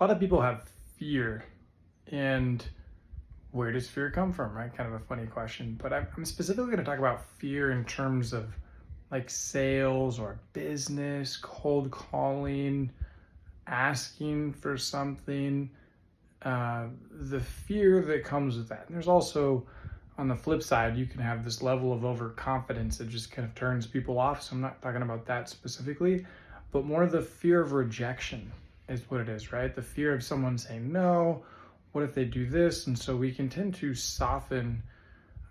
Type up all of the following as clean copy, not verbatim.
A lot of people have fear, and where does fear come from, right? Kind of a funny question, but I'm specifically going to talk about fear in terms of like sales or business, cold calling, asking for something, the fear that comes with that. And there's also, on the flip side, you can have this level of overconfidence that just kind of turns people off. So I'm not talking about that specifically, but more the fear of rejection is what it is, right? The fear of someone saying no. What if they do this? And so we can tend to soften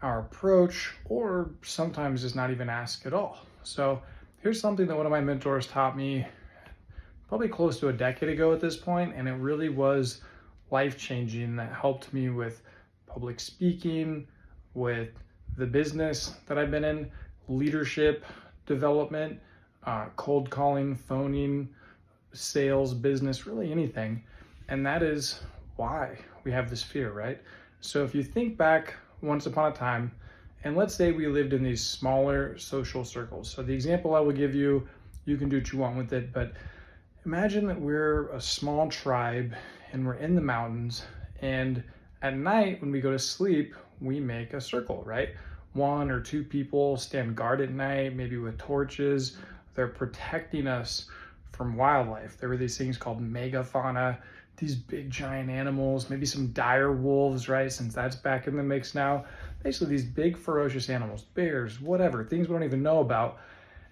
our approach, or sometimes just not even ask at all. So here's something that one of my mentors taught me probably close to a decade ago at this point, and it really was life-changing. That helped me with public speaking, with the business that I've been in, leadership development, cold calling, phoning, sales, business, really anything. And that is why we have this fear, right? So if you think back once upon a time, and let's say we lived in these smaller social circles. So the example I will give you, you can do what you want with it, but imagine that we're a small tribe and we're in the mountains, and at night when we go to sleep, we make a circle, right? One or two people stand guard at night, maybe with torches. They're protecting us from wildlife. There were these things called megafauna, these big giant animals, maybe some dire wolves, right? Since that's back in the mix now. Basically these big ferocious animals, bears, whatever, things we don't even know about.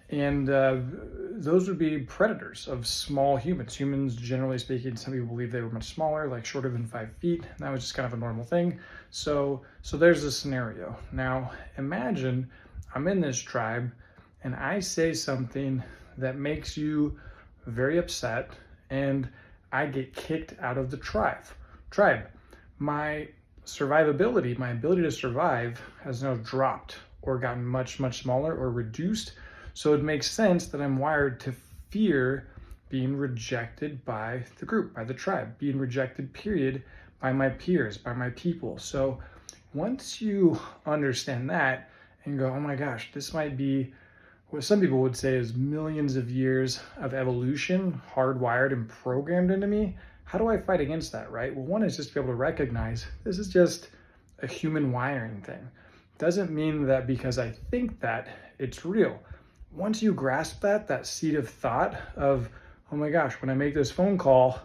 And those would be predators of small humans. Humans, generally speaking, some people believe they were much smaller, like shorter than 5 feet. And that was just kind of a normal thing. So there's a scenario. Now, imagine I'm in this tribe and I say something that makes you very upset, and I get kicked out of the tribe. My survivability, my ability to survive has now dropped or gotten much, much smaller or reduced. So it makes sense that I'm wired to fear being rejected by the group, by the tribe, being rejected, period, by my peers, by my people. So once you understand that and go, oh my gosh, this might be what some people would say is millions of years of evolution hardwired and programmed into me, how do I fight against that, right? Well, one is just to be able to recognize this is just a human wiring thing. Doesn't mean that because I think that it's real. Once you grasp that seed of thought of, oh my gosh, when I make this phone call,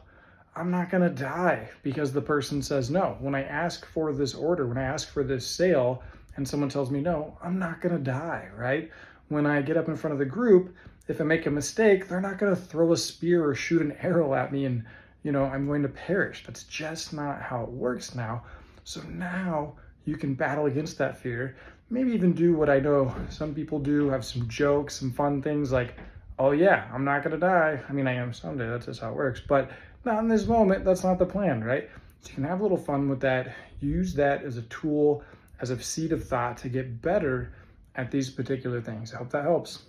I'm not gonna die because the person says no. When I ask for this order, when I ask for this sale and someone tells me no, I'm not gonna die, right? When I get up in front of the group, if I make a mistake, they're not gonna throw a spear or shoot an arrow at me and I'm going to perish. That's just not how it works now. So now you can battle against that fear. Maybe even do what I know some people do, have some jokes, some fun things like, oh yeah, I'm not gonna die. I mean, I am someday, that's just how it works, but not in this moment, that's not the plan, right? So you can have a little fun with that, use that as a tool, as a seed of thought to get better at these particular things. I hope that helps.